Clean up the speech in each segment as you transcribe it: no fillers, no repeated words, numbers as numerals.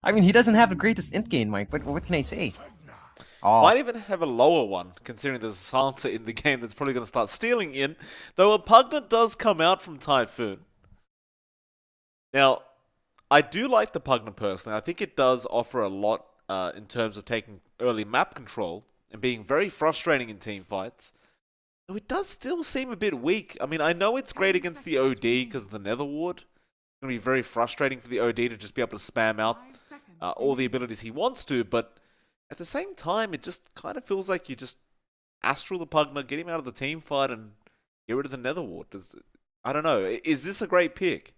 I mean, he doesn't have the greatest int gain, Mike, but what can I say? Oh, Might even have a lower one, considering there's a silencer in the game that's probably going to start stealing in. Though a Pugnet does come out from Typhoon. Now, I do like the Pugnet personally. I think it does offer a lot in terms of taking early map control and being very frustrating in team fights. Though it does still seem a bit weak. I mean, I know it's great against the OD because of the Nether Ward. It's going to be very frustrating for the OD to just be able to spam out all the abilities he wants to, but at the same time, it just kind of feels like you just Astral the Pugner, get him out of the team fight, and get rid of the Nether Ward. I don't know. Is this a great pick?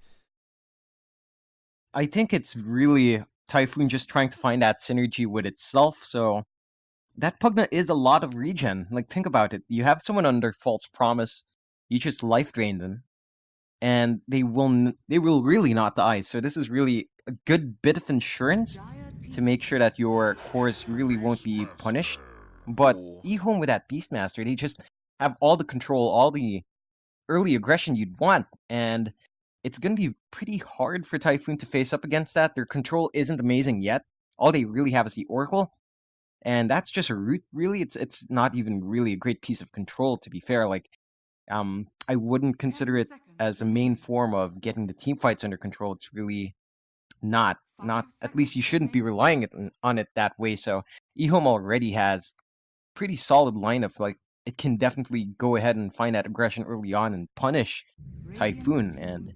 I think it's really Typhoon just trying to find that synergy with itself. So that Pugna is a lot of regen. Like, think about it. You have someone under false promise. You just life drain them, and they will really not die. So this is really a good bit of insurance to make sure that your cores really won't be punished. But Ooh. EHOME with that Beastmaster, they just have all the control, all the early aggression you'd want, and it's going to be pretty hard for Typhoon to face up against that. Their control isn't amazing yet. All they really have is the Oracle, and that's just a root. Really, it's not even really a great piece of control. To be fair, like I wouldn't consider it as a main form of getting the team fights under control. It's really not. At least you shouldn't be relying on it that way. So EHOME already has pretty solid lineup. Like it can definitely go ahead and find that aggression early on and punish Typhoon, and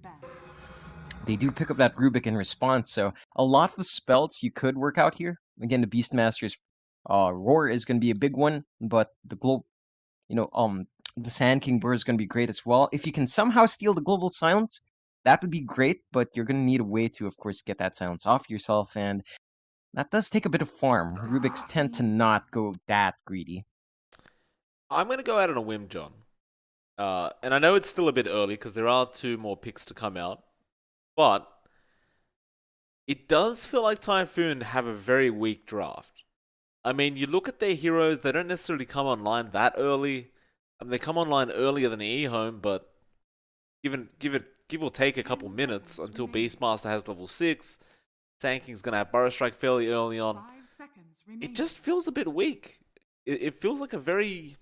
they do pick up that Rubik in response. So a lot of spells you could work out here. Again, the Beastmaster's Roar is going to be a big one, but you know, the Sand King Burr is going to be great as well. If you can somehow steal the Global Silence, that would be great, but you're going to need a way to, of course, get that silence off yourself, and that does take a bit of farm. Rubiks tend to not go that greedy. I'm going to go out on a whim, John. And I know it's still a bit early because there are two more picks to come out, but it does feel like Typhoon have a very weak draft. I mean, you look at their heroes; they don't necessarily come online that early. They come online earlier than eHome, but give or take a couple minutes until Beastmaster has level 6. Tanking's gonna have Burrow Strike fairly early on. It just feels a bit weak. It feels like a very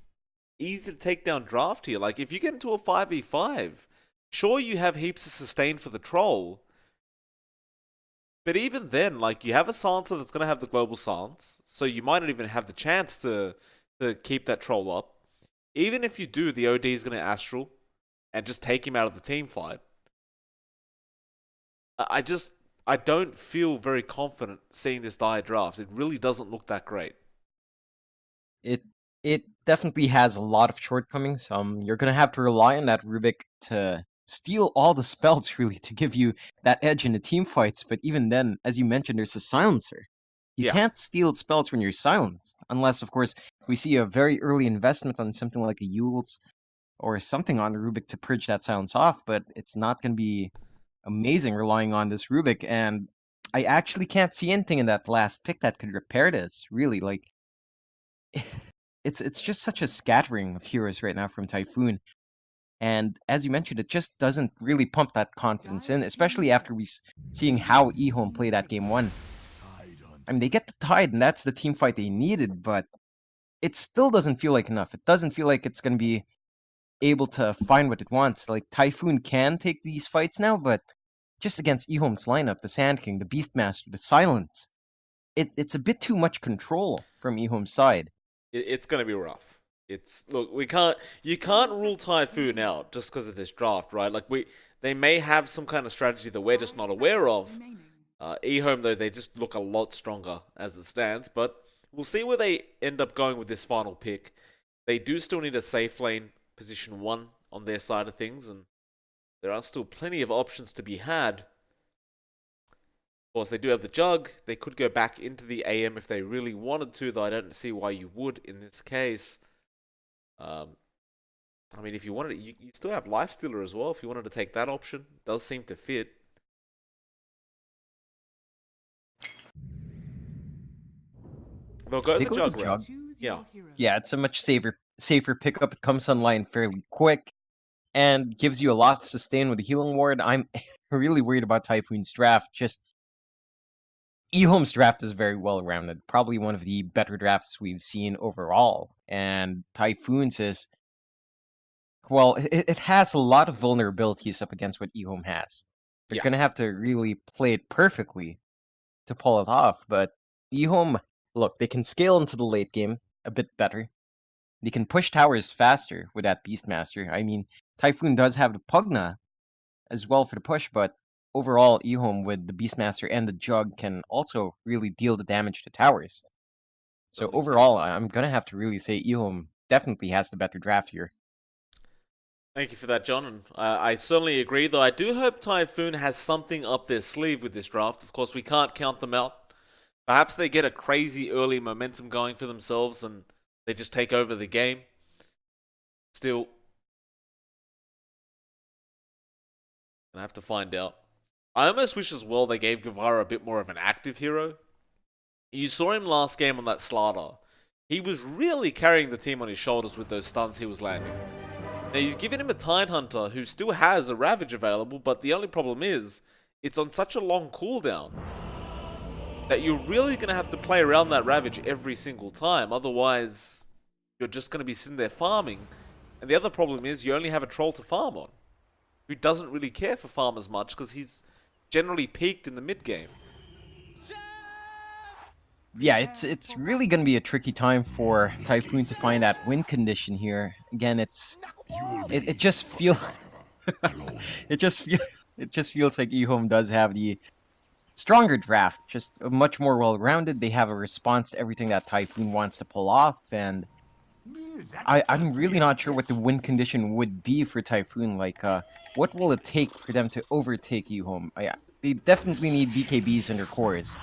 easy to take down draft here. Like if you get into a 5v5, sure you have heaps of sustain for the troll, but even then, like you have a silencer that's gonna have the global silence, so you might not even have the chance to keep that troll up. Even if you do, the OD is gonna astral and just take him out of the team fight. I just I don't feel very confident seeing this dire draft. It really doesn't look that great. It it definitely has a lot of shortcomings. You're gonna have to rely on that Rubik to steal all the spells really to give you that edge in the team fights. But even then, as you mentioned, there's a silencer. You Yeah, can't steal spells when you're silenced, unless, of course, we see a very early investment on something like a Yule's or something on the Rubik to purge that silence off. But it's not gonna be amazing relying on this Rubik, and I actually can't see anything in that last pick that could repair this. Really, like it's just such a scattering of heroes right now from Typhoon. And as you mentioned, it just doesn't really pump that confidence in, especially after seeing how eHome play that game one. I mean, they get the Tide, and that's the team fight they needed, but it still doesn't feel like enough. It doesn't feel like it's going to be able to find what it wants. Like, Typhoon can take these fights now, but just against eHome's lineup, the Sand King, the Beastmaster, the Silence, it's a bit too much control from eHome's side. it's gonna be rough. It's look, we can't you can't rule Typhoon out just because of this draft, right? Like they may have some kind of strategy that we're just not aware of. eHome though, they just look a lot stronger as it stands, but we'll see where they end up going with this final pick. They do still need a safe lane position 1 on their side of things, and there are still plenty of options to be had. Of course, they do have the Jug. They could go back into the AM if they really wanted to, though I don't see why you would in this case. Um, I mean, if you wanted, you still have Lifestealer as well. If you wanted to take that option, it does seem to fit. They'll go They the go with Jug the route. Jug. Yeah, Yeah, it's a much safer pickup. It comes online fairly quick and gives you a lot of sustain with the healing ward. I'm really worried about Typhoon's draft. Just EHOME's draft is very well-rounded, probably one of the better drafts we've seen overall. And Typhoon's is, well, it has a lot of vulnerabilities up against what EHOME has. They're Yeah. going to have to really play it perfectly to pull it off, but EHOME, look, they can scale into the late game a bit better. They can push towers faster with that Beastmaster. I mean, Typhoon does have the Pugna as well for the push, but overall, EHOME with the Beastmaster and the Jug can also really deal the damage to towers. So Certainly overall, can. I'm gonna have to really say EHOME definitely has the better draft here. Thank you for that, John. And I certainly agree, though I do hope Typhoon has something up their sleeve with this draft. Of course, we can't count them out. Perhaps they get a crazy early momentum going for themselves and they just take over the game. Still, gonna have to find out. I almost wish as well they gave Guevara a bit more of an active hero. You saw him last game on that StarLadder. He was really carrying the team on his shoulders with those stuns he was landing. Now, you've given him a Tidehunter who still has a Ravage available, but the only problem is, it's on such a long cooldown that you're really going to have to play around that Ravage every single time. Otherwise, you're just going to be sitting there farming. And the other problem is, you only have a Troll to farm on, who doesn't really care for farm as much because he's generally peaked in the mid game. Yeah, it's really gonna be a tricky time for Typhoon to find that win condition here. Again, it just feels it just feels like EHOME does have the stronger draft, just much more well-rounded. They have a response to everything that Typhoon wants to pull off, and I'm really not sure what the win condition would be for Typhoon. Like, what will it take for them to overtake EHOME? They definitely need BKBs in their cores.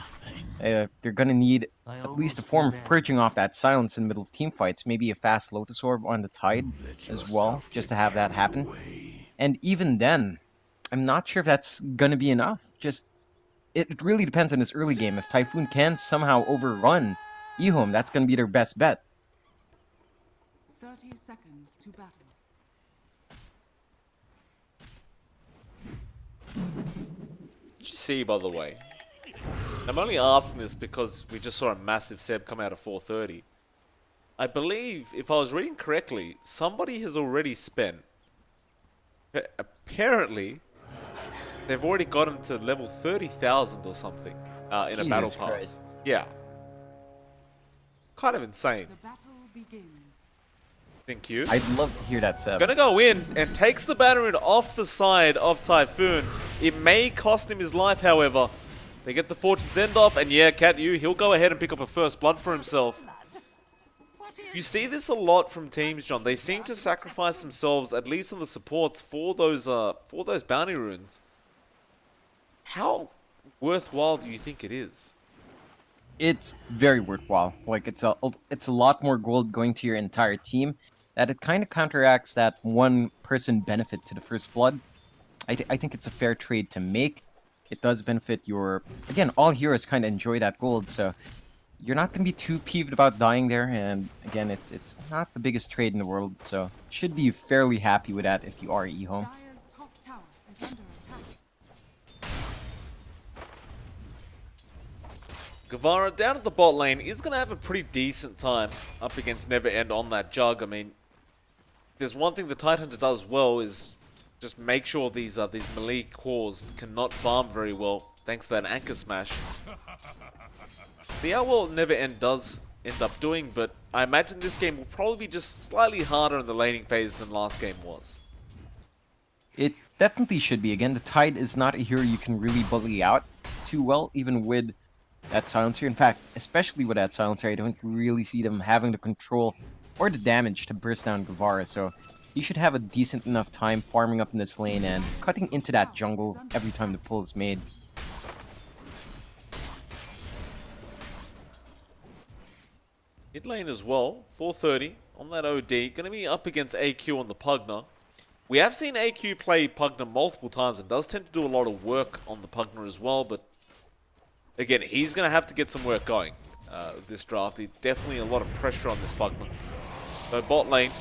They're gonna need at least a form of purging off that silence in the middle of team fights. Maybe a fast Lotus Orb on the Tide as well, just to have that happen. And even then, I'm not sure if that's gonna be enough. It really depends on this early game. If Typhoon can somehow overrun EHOME, that's gonna be their best bet. 30 seconds to battle. Did you see, by the way? I'm only asking this because we just saw a massive Seb come out of 430. I believe, if I was reading correctly, somebody has already spent... Apparently, they've already gotten to level 30,000 or something in a battle pass. Christ. Yeah. Kind of insane. The battle begins. Thank you. I'd love to hear that, Seb. Gonna go in and takes the Battering off the side of Typhoon. It may cost him his life, however. They get the Fortune's End off, and yeah, Cat U, he'll go ahead and pick up a first blood for himself. You see this a lot from teams, John. They seem to sacrifice themselves, at least on the supports, for those bounty runes. How worthwhile do you think it is? It's very worthwhile. Like, it's a lot more gold going to your entire team, that it kind of counteracts that one person benefit to the first blood. I think it's a fair trade to make. It does benefit your... Again, all heroes kind of enjoy that gold, so you're not going to be too peeved about dying there, and again, it's not the biggest trade in the world, so should be fairly happy with that if you are EHOME. Dire's top tower is under attack. Guevara down at the bot lane is going to have a pretty decent time up against Never End on that Jug. I mean, there's one thing the Tidehunter does well is just make sure these melee cores cannot farm very well thanks to that Anchor Smash. See how well Never End does end up doing, but I imagine this game will probably be just slightly harder in the laning phase than last game was. It definitely should be. Again, the Tide is not a hero you can really bully out too well, even with that Silencer. In fact, especially with that Silencer, I don't really see them having the control or the damage to burst down Guevara, so you should have a decent enough time farming up in this lane and cutting into that jungle every time the pull is made. Mid lane as well, 430 on that OD. Going to be up against AQ on the Pugna. We have seen AQ play Pugna multiple times and does tend to do a lot of work on the Pugna as well, but again, he's going to have to get some work going this draft. There's definitely a lot of pressure on this Pugna. So bot lane,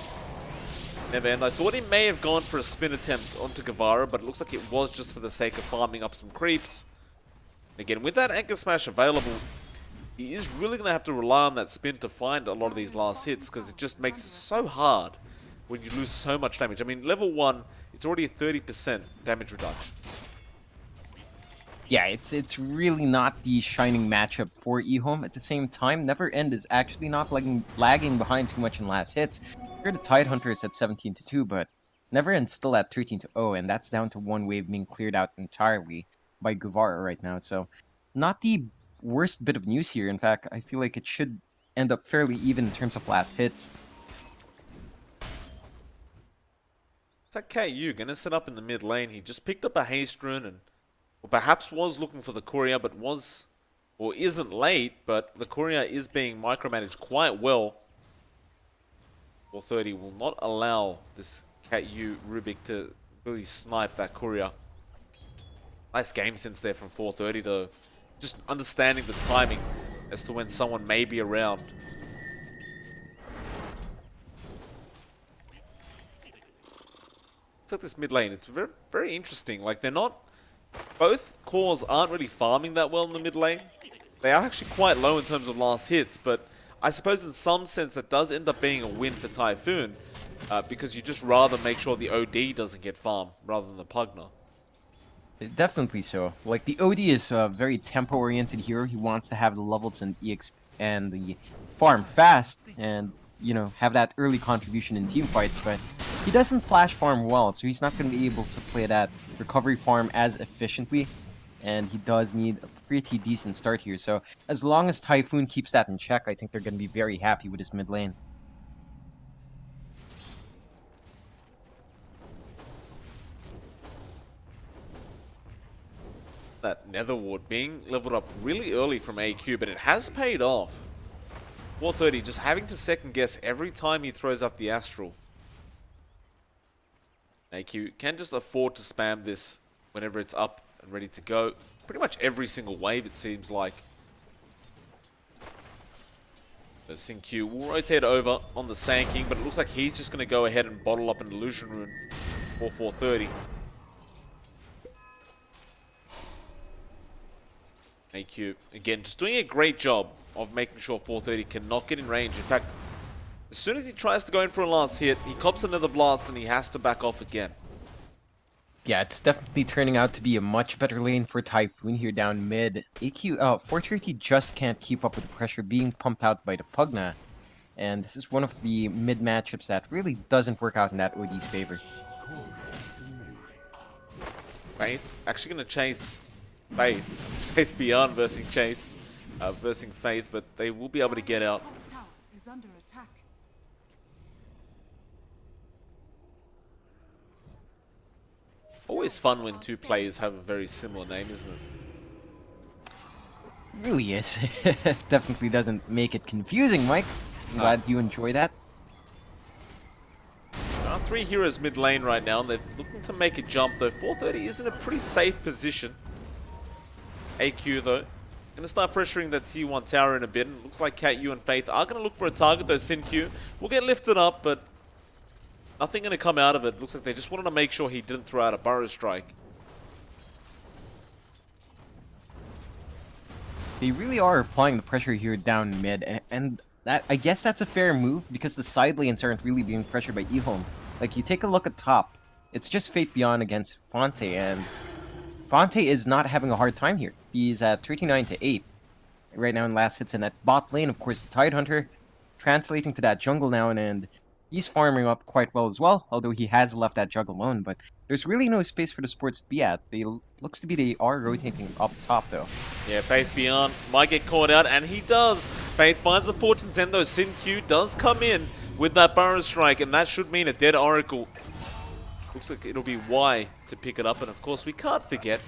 Never End. I thought he may have gone for a spin attempt onto Guevara, but it looks like it was just for the sake of farming up some creeps. Again, with that Anchor Smash available, he is really going to have to rely on that spin to find a lot of these last hits, because it just makes it so hard when you lose so much damage. I mean, level 1, it's already a 30% damage reduction. Yeah, it's really not the shining matchup for EHOME. At the same time, Never End is actually not lagging behind too much in last hits. Here the Tidehunter is at 17-2, but Never End's still at 13-0, and that's down to one wave being cleared out entirely by Guevara right now. So, not the worst bit of news here. In fact, I feel like it should end up fairly even in terms of last hits. Is that KU going to set up in the mid lane? He just picked up a haste rune and or perhaps was looking for the courier, but was, or isn't late, but the courier is being micromanaged quite well. 430 will not allow this KU Rubik to really snipe that courier. Nice game sense there from 430 to just understanding the timing as to when someone may be around. Looks like this mid lane, it's very, very interesting. Like, they're not, both cores aren't really farming that well in the mid lane. They are actually quite low in terms of last hits, but I suppose in some sense that does end up being a win for Typhoon, because you just rather make sure the OD doesn't get farmed rather than the Pugna. Definitely so. Like, the OD is a very tempo-oriented hero. He wants to have the levels and EX and the farm fast, and have that early contribution in team fights. But he doesn't flash farm well, so he's not going to be able to play that recovery farm as efficiently. And he does need a pretty decent start here. So as long as Typhoon keeps that in check, I think they're going to be very happy with his mid lane. That Nether Ward being leveled up really early from AQ, but it has paid off. 430 just having to second guess every time he throws out the Astral. AQ can just afford to spam this whenever it's up and ready to go. Pretty much every single wave, it seems like. So SingQ will rotate over on the Sand King, but it looks like he's just going to go ahead and bottle up an Illusion Rune for 430. AQ, again, just doing a great job of making sure 430 cannot get in range. In fact, as soon as he tries to go in for a last hit, he cops another blast and he has to back off again. Yeah, it's definitely turning out to be a much better lane for Typhoon here down mid. AQ, 430 just can't keep up with the pressure being pumped out by the Pugna. And this is one of the mid matchups that really doesn't work out in that OD's favor. Faith actually going to chase Faith. Faith Beyond versing Chase. Versing Faith, but they will be able to get out. Tower is under attack. Always fun when two players have a very similar name, isn't it? Really is. Definitely doesn't make it confusing, Mike. I'm glad you enjoy that. There are 3 heroes mid lane right now, and they're looking to make a jump, though 430 is in a pretty safe position. AQ, though, going to start pressuring that T1 tower in a bit, and it looks like KU and Faith are going to look for a target, though SingQ will get lifted up, but nothing going to come out of it. Looks like they just wanted to make sure he didn't throw out a Burrow Strike. They really are applying the pressure here down mid, and that, I guess that's a fair move because the side lanes aren't really being pressured by EHOME. Like, you take a look at top, it's just Fate Beyond against Fonte, and Fonte is not having a hard time here. He's at 39-8 right now in last hits, and at bot lane, of course, the Tidehunter translating to that jungle now, and he's farming up quite well as well, although he has left that jug alone, but there's really no space for the supports to be at. Looks to be they are rotating up top, though. Yeah, Faith Beyond might get caught out, and he does. Faith finds the Fortune's End, though SingQ does come in with that Burrow Strike, and that should mean a dead Oracle. Looks like it'll be Y to pick it up, and of course we can't forget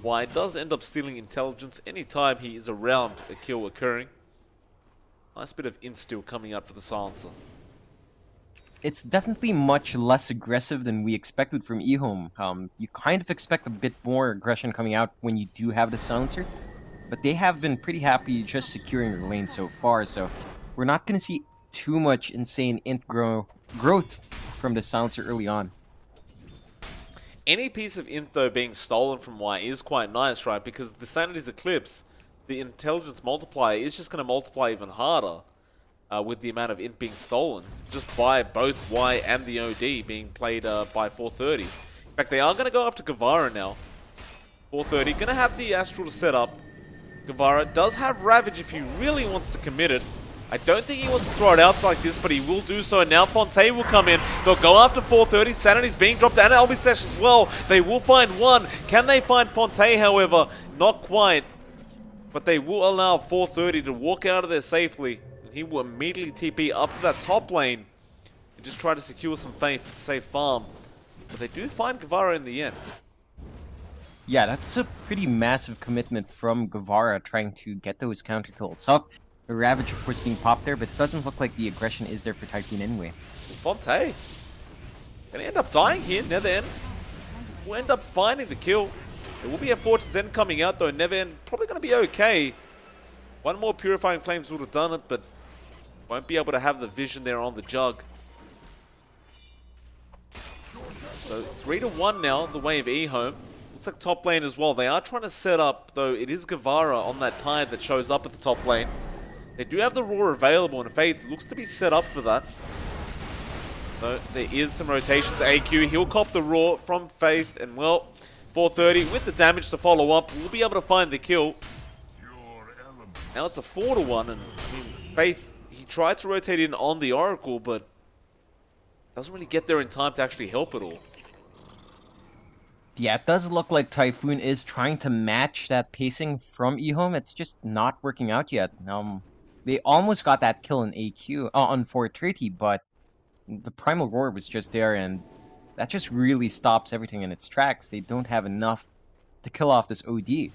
Y does end up stealing intelligence anytime he is around a kill occurring. Nice bit of instill coming out for the Silencer. It's definitely much less aggressive than we expected from EHOME. You kind of expect a bit more aggression coming out when you do have the Silencer, but they have been pretty happy just securing their lane so far, so we're not going to see too much insane int growth from the Silencer early on. Any piece of int, though, being stolen from Y is quite nice, right? Because the Sanity's Eclipse, the intelligence multiplier, is just going to multiply even harder with the amount of int being stolen, just by both Y and the OD being played by 430. In fact, they are going to go after Guevara now. 430, going to have the Astral to set up. Guevara does have Ravage if he really wants to commit it. I don't think he wants to throw it out like this, but he will do so. And now Fonte will come in. They'll go after 430. Sanity's being dropped, and Albisesh as well. They will find one. Can they find Fonte, however? Not quite. But they will allow 430 to walk out of there safely. And he will immediately TP up to that top lane and just try to secure some safe farm. But they do find Guevara in the end. Yeah, that's a pretty massive commitment from Guevara trying to get those counter kills up. The Ravage, of course, being popped there, but it doesn't look like the aggression is there for Typhoon anyway. Fonte gonna end up dying here. Netherend will end up finding the kill. There will be a Fortress End coming out, though. Netherend probably gonna be okay. One more Purifying Flames would have done it, but won't be able to have the vision there on the Jug. So 3-1 now, the way of EHOME. Looks like top lane as well. They are trying to set up, though it is Guevara on that Tide that shows up at the top lane. They do have the Roar available, and Faith looks to be set up for that. So there is some rotations. AQ, he'll cop the Roar from Faith, and well, 430 with the damage to follow up, will be able to find the kill. Now it's a 4-1, and I mean, Faith, he tried to rotate in on the Oracle, but doesn't really get there in time to actually help at all. Yeah, it does look like Typhoon is trying to match that pacing from EHOME. It's just not working out yet. They almost got that kill in AQ on 430, but the Primal Roar was just there, and that just really stops everything in its tracks. They don't have enough to kill off this OD.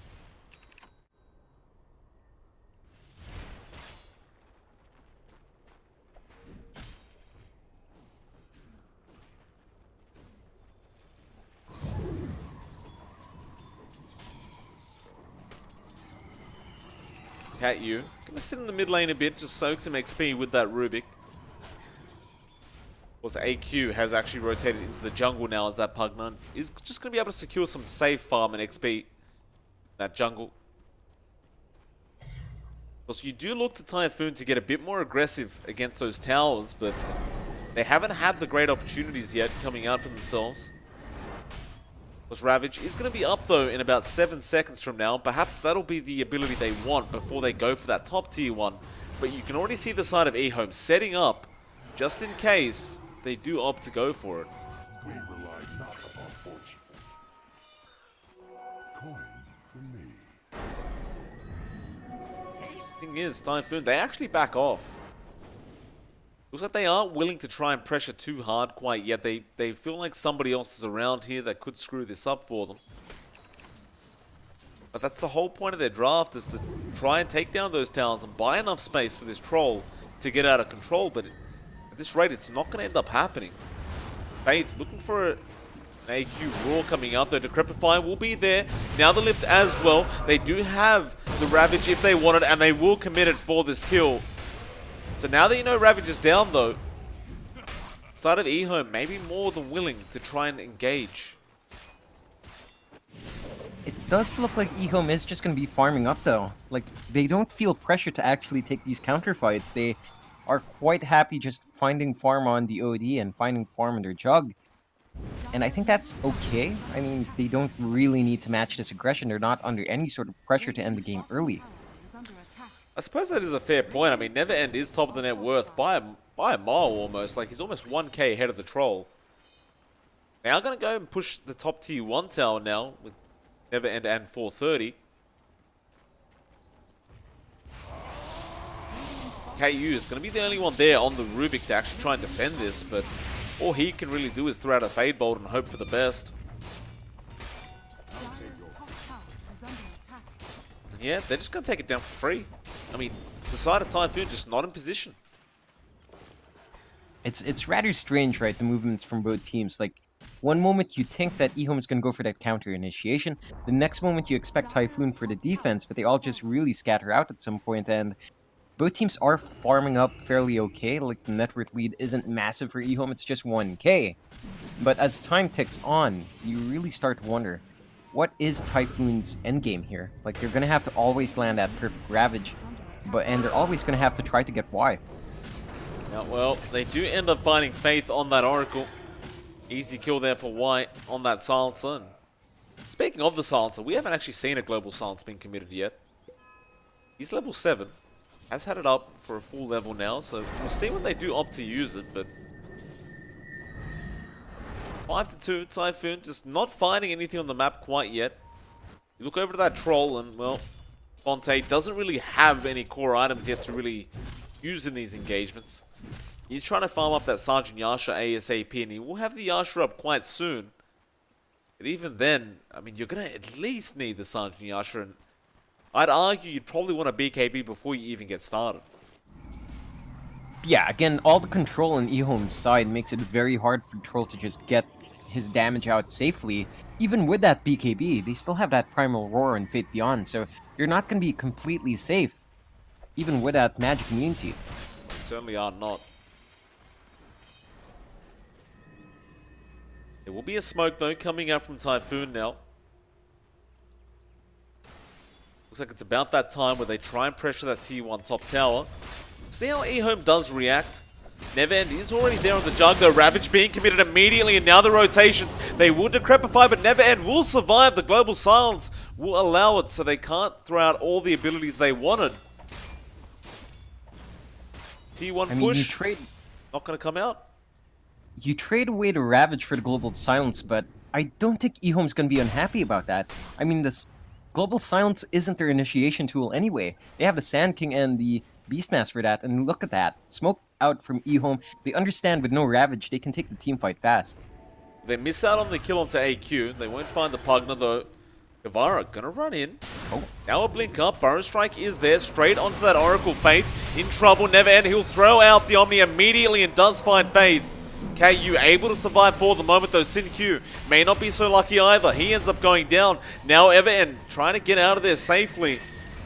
Cat U gonna sit in the mid lane a bit, just soak some XP with that Rubik. Of course, AQ has actually rotated into the jungle now as that Pugna is just gonna be able to secure some safe farm and XP in that jungle. Of course, you do look to Typhoon to get a bit more aggressive against those towers, but they haven't had the great opportunities yet coming out for themselves. Because Ravage is going to be up, though, in about 7 seconds from now. Perhaps that'll be the ability they want before they go for that top tier one. But you can already see the side of EHOME setting up, just in case they do opt to go for it. We rely not upon fortune. Coin for me. Thing is, Typhoon, they actually back off. Looks like they aren't willing to try and pressure too hard quite yet. They feel like somebody else is around here that could screw this up for them. But that's the whole point of their draft, is to try and take down those towers and buy enough space for this troll to get out of control. But at this rate, it's not going to end up happening. Faith looking for an AQ Roar coming out, though. Decrepify will be there. Now the lift as well. They do have the Ravage if they want it, and they will commit it for this kill. So now that you know Ravage is down, though, side of EHOME may be more than willing to try and engage. It does look like EHOME is just going to be farming up, though. Like, they don't feel pressure to actually take these counter fights. They are quite happy just finding farm on the OD and finding farm in their Jug. And I think that's okay. I mean, they don't really need to match this aggression. They're not under any sort of pressure to end the game early. I suppose that is a fair point. I mean, Netherend is top of the net worth by a mile almost. Like, he's almost 1k ahead of the troll. They are going to go and push the top tier 1 tower now with Netherend and 430. KU is going to be the only one there on the Rubik to actually try and defend this, but all he can really do is throw out a Fade Bolt and hope for the best. And yeah, they're just going to take it down for free. I mean, the side of Typhoon just not in position. It's rather strange, right, the movements from both teams. Like, one moment you think that EHOME is going to go for that counter initiation, the next moment you expect Typhoon for the defense, but they all just really scatter out at some point, and both teams are farming up fairly okay. Like, the net worth lead isn't massive for EHOME, it's just 1k. But as time ticks on, you really start to wonder, what is Typhoon's endgame here? Like, they're gonna have to always land that perfect Ravage, and they're always gonna have to try to get Y. Yeah, well, they do end up finding Faith on that Oracle. Easy kill there for Y on that Silencer. And speaking of the Silencer, we haven't actually seen a Global Silence being committed yet. He's level 7. Has had it up for a full level now, so we'll see when they do opt to use it, but 5-2, Typhoon just not finding anything on the map quite yet. You look over to that Troll and, well, Fonte doesn't really have any core items yet to really use in these engagements. He's trying to farm up that Sergeant Yasha ASAP, and he will have the Yasha up quite soon. But even then, I mean, you're going to at least need the Sergeant Yasha, and I'd argue you'd probably want a BKB before you even get started. Yeah, again, all the control on EHOME's side makes it very hard for Troll to just get his damage out safely. Even with that BKB, they still have that Primal Roar and Fate Beyond, so you're not going to be completely safe, even with that magic immunity. They certainly are not. There will be a smoke, though, coming out from Typhoon now. Looks like it's about that time where they try and pressure that T1 top tower. See how EHOME does react. Neverend is already there on the jungler. Ravage being committed immediately, and now the rotations. They will decrepify, but Neverend will survive. The Global Silence will allow it, so they can't throw out all the abilities they wanted. T1 push, not going to come out. You trade away the Ravage for the Global Silence, but I don't think EHOME's going to be unhappy about that. I mean, this Global Silence isn't their initiation tool anyway. They have the Sand King and the Beastmaster for that, and look at that. Smoke out from EHOME. They understand with no Ravage, they can take the team fight fast. They miss out on the kill onto AQ. They won't find the Pugna, though. Guevara gonna run in. Oh. Now a blink up. Burrow Strike is there. Straight onto that Oracle. Faith in trouble. Neverend. He'll throw out the Omni immediately and does find Faith. KU able to survive for the moment, though. Sin Q may not be so lucky either. He ends up going down. Now Everend trying to get out of there safely.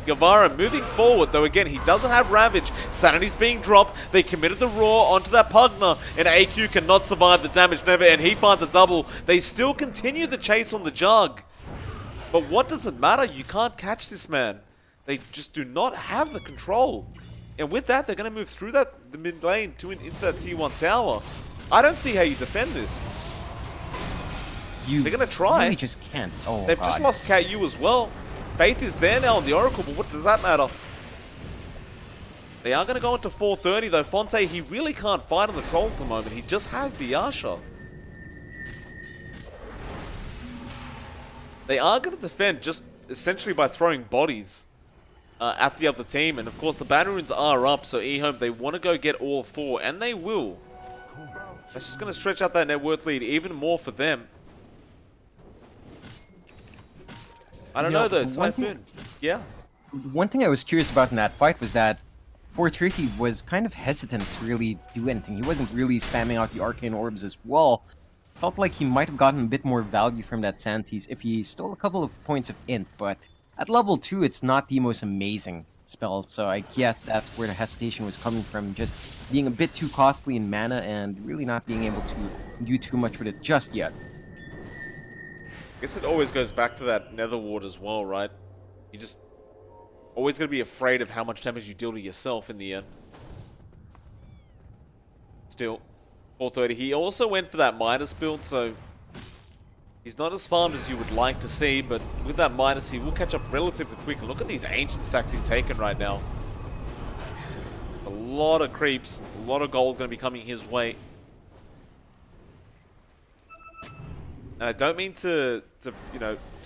Guevara moving forward, though again, he doesn't have Ravage. Sanity's being dropped. They committed the Roar onto that Pugna, and AQ cannot survive the damage. Neverend, he finds a double. They still continue the chase on the Jug. But what does it matter? You can't catch this man. They just do not have the control. And with that, they're going to move through the mid lane into that T1 tower. I don't see how you defend this. They're going to try. Really just can't. Oh, They've God. just lost KU as well. Faith is there now on the Oracle, but what does that matter? They are going to go into 430, though. Fonte, he really can't fight on the Troll at the moment. He just has the Yasha. They are going to defend just essentially by throwing bodies at the other team. And, of course, the Banner Runes are up, so EHOME, they want to go get all 4, and they will. That's just going to stretch out that net worth lead even more for them. I don't know, though. Typhoon. Yeah. One thing I was curious about in that fight was that 430 was kind of hesitant to really do anything. He wasn't really spamming out the Arcane Orbs as well. Felt like he might have gotten a bit more value from that Sanities if he stole a couple of points of Int, but at level 2 it's not the most amazing spell, so I guess that's where the hesitation was coming from, just being a bit too costly in mana and really not being able to do too much with it just yet. I guess it always goes back to that Nether Ward as well, right? You just always going to be afraid of how much damage you deal to yourself in the end. Still, 430. He also went for that Midas build, so he's not as farmed as you would like to see, but with that Midas, he will catch up relatively quickly. Look at these Ancient stacks he's taken right now. A lot of creeps, a lot of gold going to be coming his way. And I don't mean to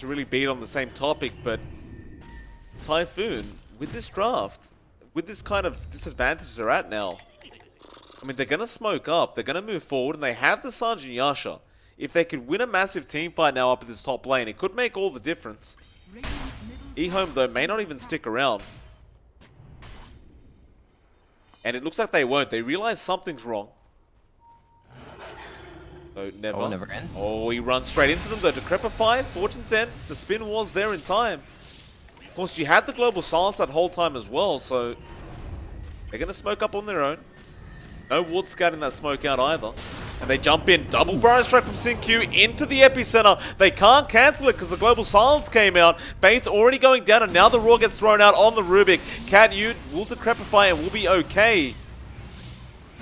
really beat on the same topic, but Typhoon, with this draft, with this kind of disadvantage they're at now, I mean, they're going to smoke up, they're going to move forward, and they have the Sergeant Yasha. If they could win a massive team fight now up at this top lane, it could make all the difference. EHOME, though, may not even stick around. And it looks like they won't. They realize something's wrong. So never. Oh, never end. Oh, he runs straight into them, though. Decrepify, Fortune's End. The spin was there in time. Of course, you had the Global Silence that whole time as well, so they're going to smoke up on their own. No Ward scouting that smoke out either. And they jump in. Double Burrow Strike from SinQ into the epicenter. They can't cancel it because the Global Silence came out. Faith already going down, and now the Roar gets thrown out on the Rubik. Cat U will decrepify and will be okay.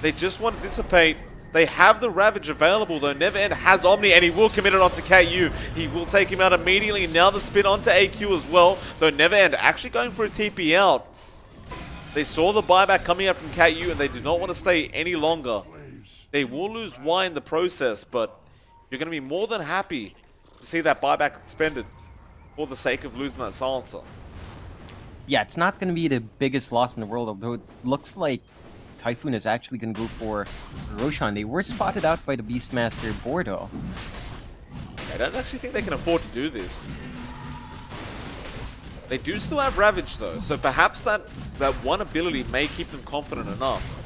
They just want to dissipate. They have the Ravage available, though. Neverend has Omni, and he will commit it onto KU. He will take him out immediately. Now the spin onto AQ as well, though Neverend actually going for a TP out. They saw the buyback coming out from KU, and they do not want to stay any longer. They will lose Y in the process, but you're going to be more than happy to see that buyback expended for the sake of losing that silencer. Yeah, it's not going to be the biggest loss in the world, although it looks like Typhoon is actually going to go for Roshan. They were spotted out by the Beastmaster Bordeaux. I don't actually think they can afford to do this. They do still have Ravage though, so perhaps that one ability may keep them confident enough.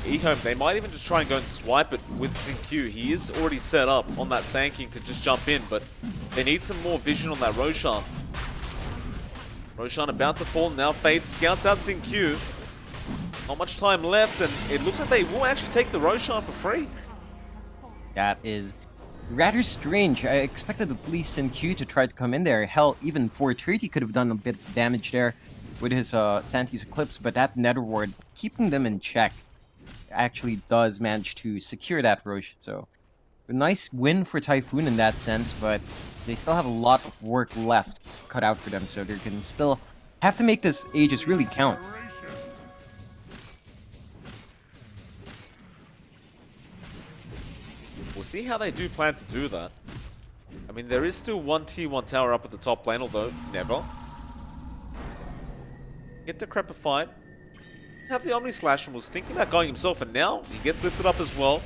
EHOME, they might even just try and go and swipe it with SinQ. He is already set up on that Sand King to just jump in, but they need some more vision on that Roshan. Roshan about to fall, now Faith scouts out SinQ. Not much time left, and it looks like they will actually take the Roshan for free. That is rather strange. I expected at least SinQ to try to come in there. Hell, even 430 could have done a bit of damage there with his Santi's Eclipse, but that Nether Ward, keeping them in check, actually does manage to secure that Rosh. So, a nice win for Typhoon in that sense, but they still have a lot of work left cut out for them, so they're going to still have to make this Aegis really count. We'll see how they do plan to do that. I mean, there is still one T1 tower up at the top lane, although never. Get decrepified. Have the Omni Slash and was thinking about going himself, and now he gets lifted up as well.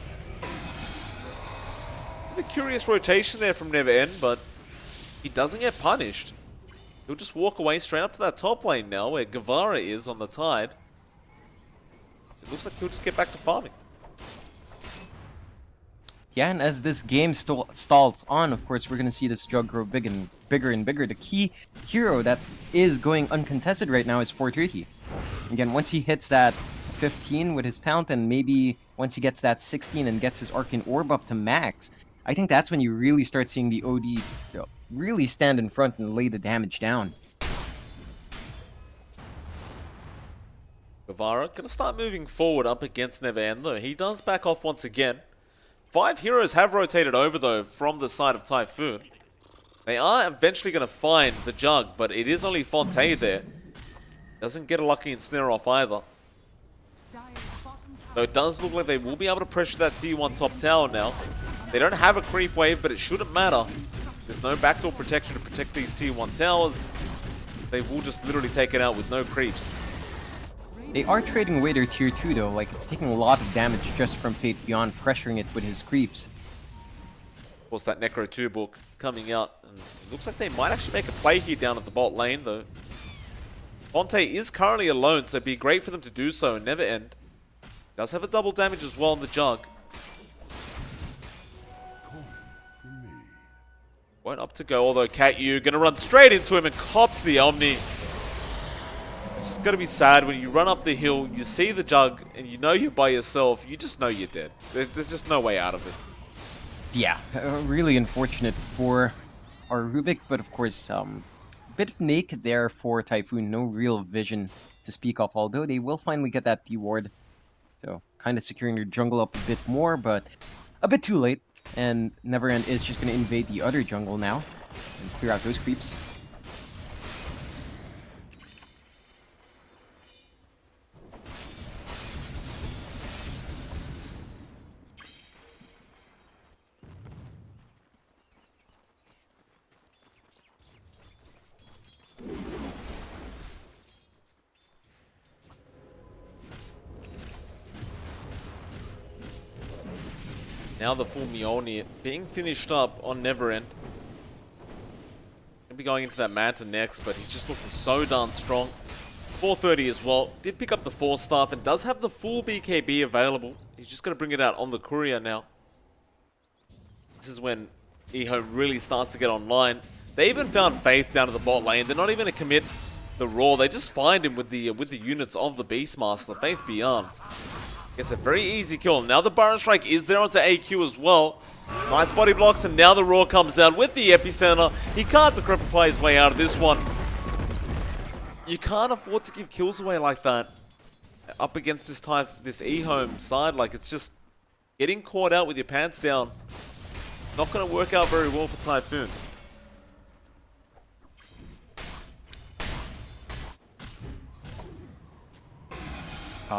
A curious rotation there from Neverend, but he doesn't get punished. He'll just walk away straight up to that top lane now, where Guevara is on the Tide. It looks like he'll just get back to farming. Yeah, and as this game stalls on, of course, we're going to see this jug grow bigger and bigger. The key hero that is going uncontested right now is 430. Again, once he hits that 15 with his talent, and maybe once he gets that 16 and gets his Arcane Orb up to max, I think that's when you really start seeing the OD really stand in front and lay the damage down. Guevara gonna start moving forward up against Neverend, though. He does back off once again. 5 heroes have rotated over, though, from the side of Typhoon. They are eventually going to find the Jug, but it is only Fontaine there. Doesn't get a lucky ensnare off either. Though it does look like they will be able to pressure that T1 top tower now. They don't have a creep wave, but it shouldn't matter. There's no backdoor protection to protect these T1 towers. They will just literally take it out with no creeps. They are trading away their tier 2 though, like it's taking a lot of damage just from Fate Beyond pressuring it with his creeps. Of course, that Necro 2 book coming out, and it looks like they might actually make a play here down at the bot lane though. Fonte is currently alone, so it'd be great for them to do so and Neverend. Does have a double damage as well on the Jug. Won't up to go, although Cat U gonna run straight into him and cops the Omni. It's gotta be sad when you run up the hill, you see the Jug, and you know you're by yourself, you just know you're dead. There's just no way out of it. Yeah, really unfortunate for our Rubik, but of course, a bit of naked there for Typhoon, no real vision to speak of, although they will finally get that P-Ward. So, kind of securing their jungle up a bit more, but a bit too late. And Neverend is just going to invade the other jungle now and clear out those creeps. Now the full Mjolnir being finished up on Neverend. Gonna be going into that Manta next, but he's just looking so darn strong. 430 as well. Did pick up the 4-staff and does have the full BKB available. He's just gonna bring it out on the Courier now. This is when EHOME really starts to get online. They even found Faith down to the bot lane. They're not even gonna commit the Roar. They just find him with the units of the Beastmaster, Faith Beyond. Gets a very easy kill. Now the Baron Strike is there onto AQ as well. Nice body blocks, and now the Roar comes out with the Epicenter. He can't decrepify his way out of this one. You can't afford to give kills away like that up against this EHOME side. Like, it's just getting caught out with your pants down. Not going to work out very well for Typhoon.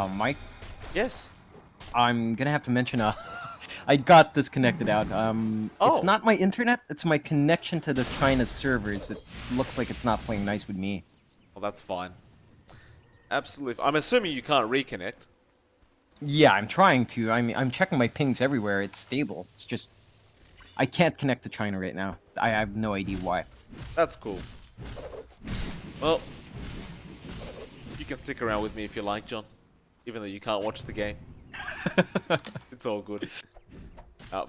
Mike, Yes. I'm gonna have to mention I got disconnected out. It's not my internet, it's my connection to the China servers. It looks like it's not playing nice with me. Well, that's fine. Absolutely. I'm assuming you can't reconnect. Yeah, I'm trying to. I'm checking my pings everywhere. It's stable. It's just I can't connect to China right now. I have no idea why. That's cool. Well, you can stick around with me if you like, John. Even though you can't watch the game. It's all good.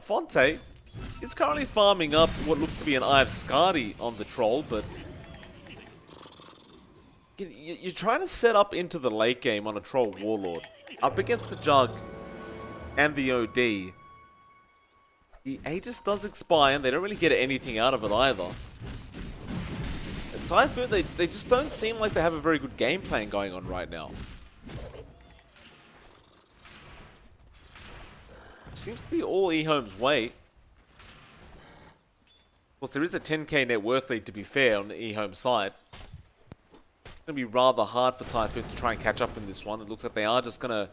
Fonte is currently farming up what looks to be an Eye of Skadi on the troll, but you're trying to set up into the late game on a troll warlord. Up against the Jug and the OD. The Aegis does expire and they don't really get anything out of it either. And Typhoon, they just don't seem like they have a very good game plan going on right now. Seems to be all EHOME's way. Of course, there is a 10k net worth lead, to be fair, on the EHOME side. It's going to be rather hard for Typhoon to try and catch up in this one. It looks like they are just going to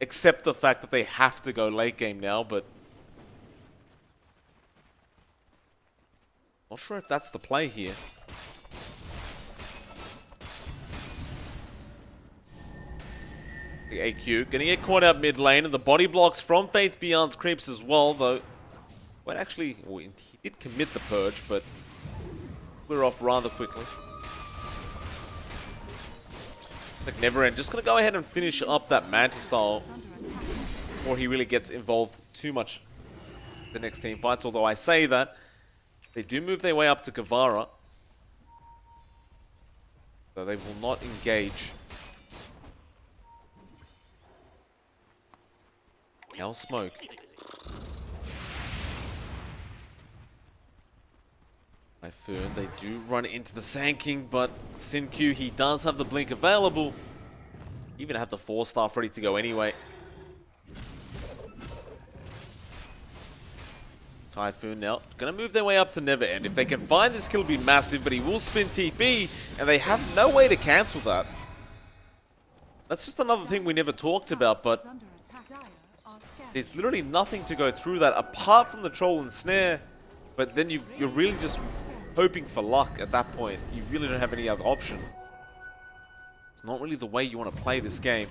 accept the fact that they have to go late game now, but not sure if that's the play here. The AQ gonna get caught out mid lane, and the body blocks from Faith Beyond's creeps as well, though. Well, actually, he did commit the purge, but clear off rather quickly. Like Neverend, just gonna go ahead and finish up that Manta style before he really gets involved too much in the next team fights. Although I say that, they do move their way up to Guevara, so they will not engage. Now smoke. Typhoon, they do run into the Sand King, but Sin-Q, he does have the blink available. Even have the 4-staff ready to go anyway. Typhoon now gonna move their way up to Never End. If they can find this kill, it'll be massive, but he will spin TP, and they have no way to cancel that. That's just another thing we never talked about, but there's literally nothing to go through that apart from the troll and snare. But then you're really just hoping for luck at that point. You really don't have any other option. It's not really the way you want to play this game.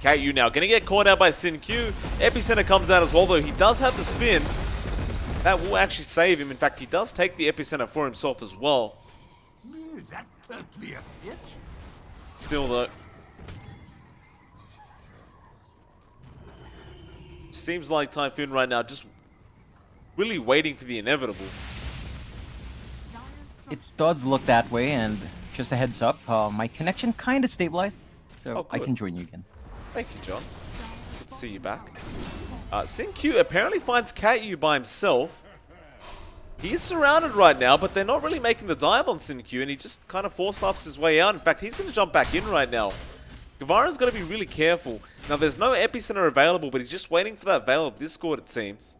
KU now gonna get caught out by Sin-Q. Epicenter comes out as well, though he does have the spin. That will actually save him. In fact, he does take the Epicenter for himself as well. That can't be a hit. Still though, seems like Typhoon right now just really waiting for the inevitable. It does look that way, and just a heads up, my connection kind of stabilized, so I can join you again. Thank you, John. Good to see you back. Sin-Q apparently finds KU by himself. He is surrounded right now, but they're not really making the dive on Sin-Q, and he just kind of force-laughs his way out. In fact, he's going to jump back in right now. Guevara's got to be really careful. Now, there's no Epicenter available, but he's just waiting for that Veil of Discord, it seems.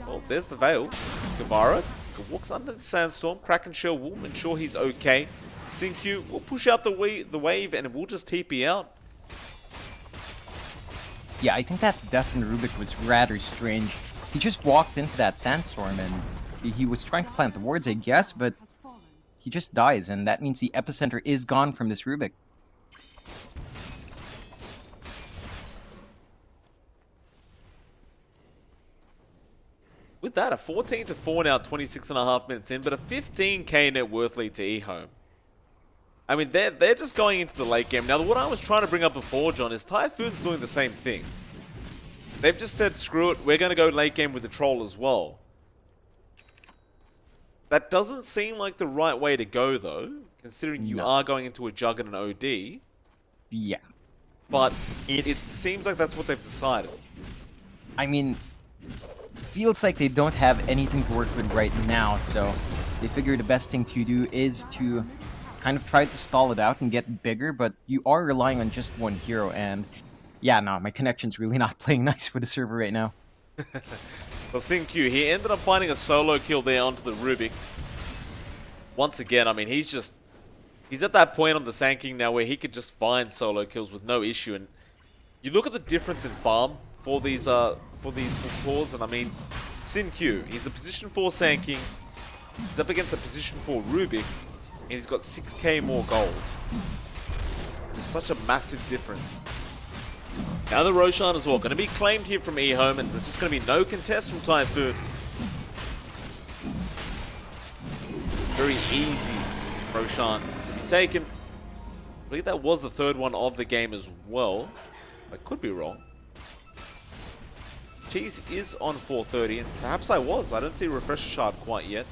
Well, there's the Veil. Guevara walks under the Sandstorm. Kraken Shell will ensure he's okay. Sin-Q will push out the wave, and we'll just TP out. Yeah, I think that death in Rubik was rather strange. He just walked into that Sandstorm, and he was trying to plant the wards, I guess, but he just dies, and that means the Epicenter is gone from this Rubik. With that, a 14-4 now, 26.5 minutes in, but a 15k net worth lead to EHOME. I mean, they're just going into the late game. Now, what I was trying to bring up before, John, is Typhoon's doing the same thing. They've just said, screw it, we're going to go late game with the Troll as well. That doesn't seem like the right way to go, though. considering you No. are going into a Jug and an OD. Yeah. But it It's- seems like that's what they've decided. I mean, feels like they don't have anything to work with right now, so they figure the best thing to do is to kind of try to stall it out and get bigger, but you are relying on just one hero, and yeah, no, my connection's really not playing nice with the server right now. Well, SinQ, he ended up finding a solo kill there onto the Rubik. Once again, I mean, he's at that point on the Sand King now where he could just find solo kills with no issue. And you look at the difference in farm for these cores, and I mean, SinQ, he's a position 4 Sand King. He's up against a position 4 Rubik, and he's got 6k more gold. It's such a massive difference. Now the Roshan as well, going to be claimed here from EHOME, and there's just going to be no contest from Typhoon. Very easy Roshan to be taken. I believe that was the third one of the game as well. I could be wrong. Cheese is on 430, and perhaps I was. I don't see a refresher shard quite yet.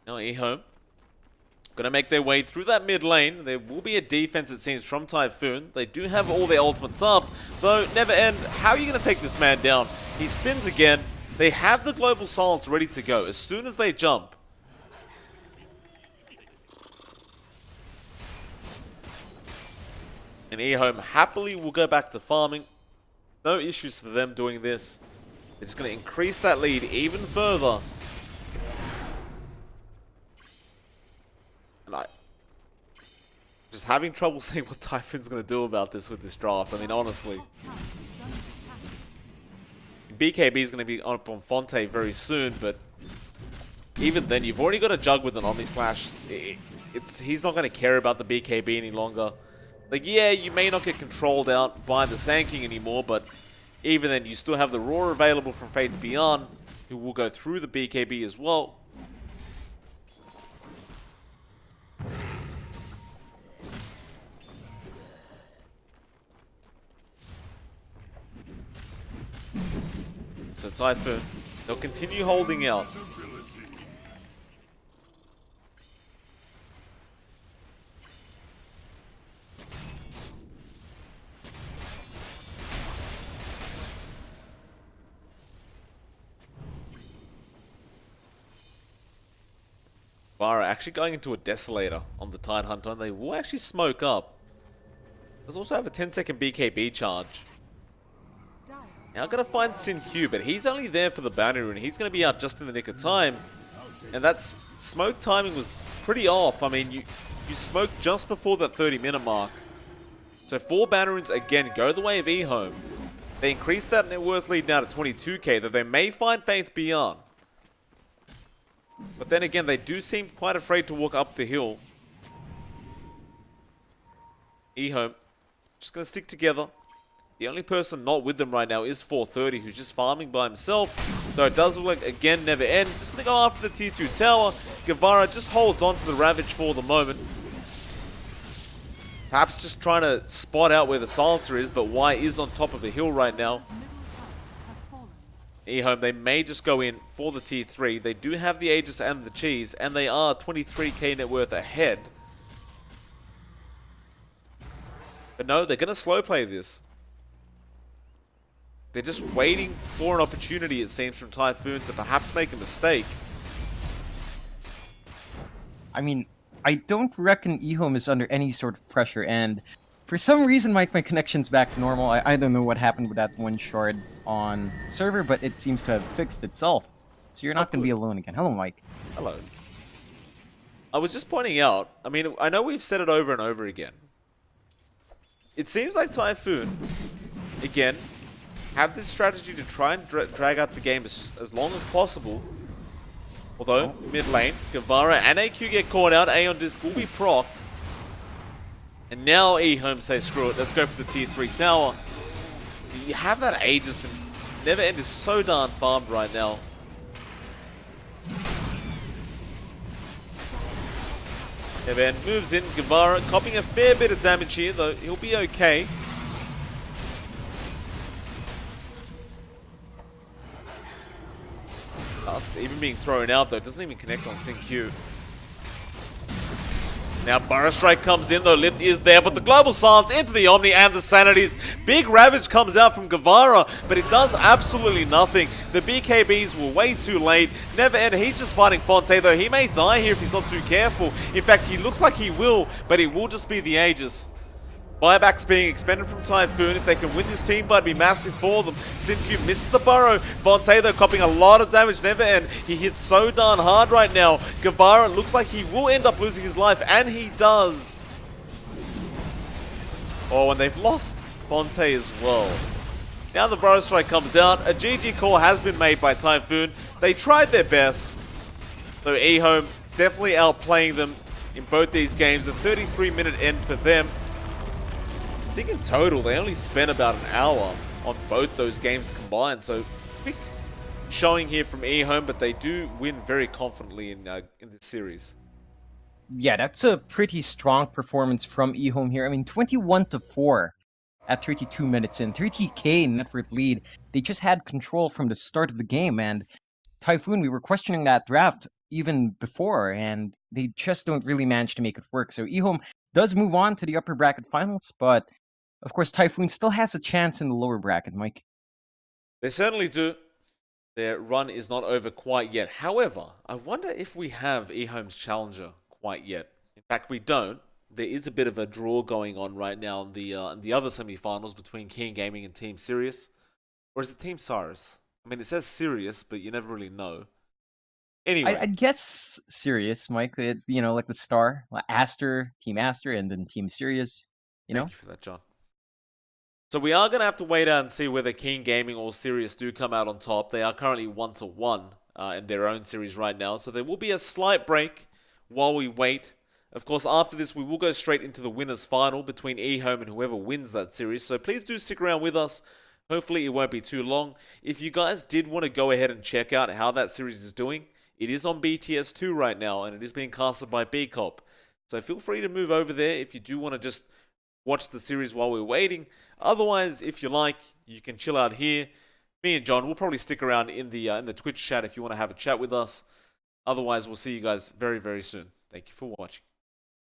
Now EHOME gonna make their way through that mid lane. There will be a defense, it seems, from Typhoon. They do have all their ultimates up, though Never End, how are you gonna take this man down? He spins again. They have the global silence ready to go as soon as they jump. And EHOME happily will go back to farming. No issues for them doing this. They're just gonna increase that lead even further. And I'm just having trouble seeing what Typhoon's going to do about this with this draft. I mean, honestly. BKB is going to be up on Fonte very soon, but even then, you've already got a Jug with an Omni Slash. He's not going to care about the BKB any longer. Like, yeah, you may not get controlled out by the Sand King anymore, but even then, you still have the Roar available from Faith Beyond, who will go through the BKB as well. So Typhoon, they'll continue holding out. Vara actually going into a Desolator on the Tidehunter, and they will actually smoke up. Does also have a 10-second BKB charge. Now going to find SinQ, but he's only there for the bounty rune. He's going to be out just in the nick of time. And that smoke timing was pretty off. I mean, you smoked just before that 30-minute mark. So 4 bounty runes again go the way of EHOME. They increase that net worth lead now to 22k, though they may find Faith Beyond. But then again, they do seem quite afraid to walk up the hill. EHOME just going to stick together. The only person not with them right now is 430, who's just farming by himself. Though it does look like, again, Never End. Just going to go after the tier 2 tower. Guevara just holds on to the Ravage for the moment. Perhaps just trying to spot out where the Silencer is, but Y is on top of the hill right now. EHOME, they may just go in for the tier 3. They do have the Aegis and the Cheese, and they are 23k net worth ahead. But no, they're going to slow play this. They're just waiting for an opportunity, it seems, from Typhoon to perhaps make a mistake. I mean, I don't reckon EHOME is under any sort of pressure, and for some reason, my connection's back to normal. I don't know what happened with that one shard on server, but it seems to have fixed itself. So you're not going to be alone again. Hello, Mike. Hello. I was just pointing out, I mean, I know we've said it over and over again. It seems like Typhoon, again, have this strategy to try and drag out the game as long as possible. Although, mid lane, Guevara and AQ get caught out. Aeon Disc will be procced. And now EHOME say, screw it, let's go for the tier 3 tower. You have that Aegis, and Never End is so darn farmed right now. Evan moves in. Guevara copying a fair bit of damage here, though he'll be okay. Dust even being thrown out, though. Doesn't even connect on Sync Q. Now Burrow Strike comes in, though. Lift is there, but the Global Silence into the Omni and the Sanities. Big Ravage comes out from Guevara, but it does absolutely nothing. The BKBs were way too late. Never End, he's just fighting Fonte, though. He may die here if he's not too careful. In fact, he looks like he will, but it will just be the Aegis. Buybacks being expended from Typhoon. If they can win this team fight, it'd be massive for them. Simq misses the burrow. Fonte, though, copying a lot of damage. Never End. He hits so darn hard right now. Guevara looks like he will end up losing his life, and he does. Oh, and they've lost Fonte as well. Now the Burrow Strike comes out. A GG call has been made by Typhoon. They tried their best. Though EHOME definitely outplaying them in both these games. A 33-minute end for them. I think in total, they only spent about an hour on both those games combined. So, quick showing here from EHOME, but they do win very confidently in this series. Yeah, that's a pretty strong performance from EHOME here. I mean, 21-4 at 32 minutes in. 30k net worth lead. They just had control from the start of the game, and Typhoon, we were questioning that draft even before, and they just don't really manage to make it work. So EHOME does move on to the upper bracket finals, but of course, Typhoon still has a chance in the lower bracket, Mike. They certainly do. Their run is not over quite yet. However, I wonder if we have EHOME's challenger quite yet. In fact, we don't. There is a bit of a draw going on right now in the other semifinals between King Gaming and Team Sirius. Or is it Team Cyrus? I mean, it says Sirius, but you never really know. Anyway. I'd guess Sirius, Mike. You know, like the star. Aster, Team Aster, and then Team Sirius. Thank you for that, John. So we are going to have to wait out and see whether King Gaming or Sirius do come out on top. They are currently 1-1 in their own series right now. So there will be a slight break while we wait. Of course, after this, we will go straight into the winners' final between EHOME and whoever wins that series. So please do stick around with us. Hopefully it won't be too long. If you guys did want to go ahead and check out how that series is doing, it is on BTS2 right now, and it is being casted by BCOP. So feel free to move over there if you do want to just watch the series while we're waiting. Otherwise, if you like, you can chill out here. Me and John will probably stick around in the Twitch chat if you want to have a chat with us. Otherwise, we'll see you guys very, very soon. Thank you for watching.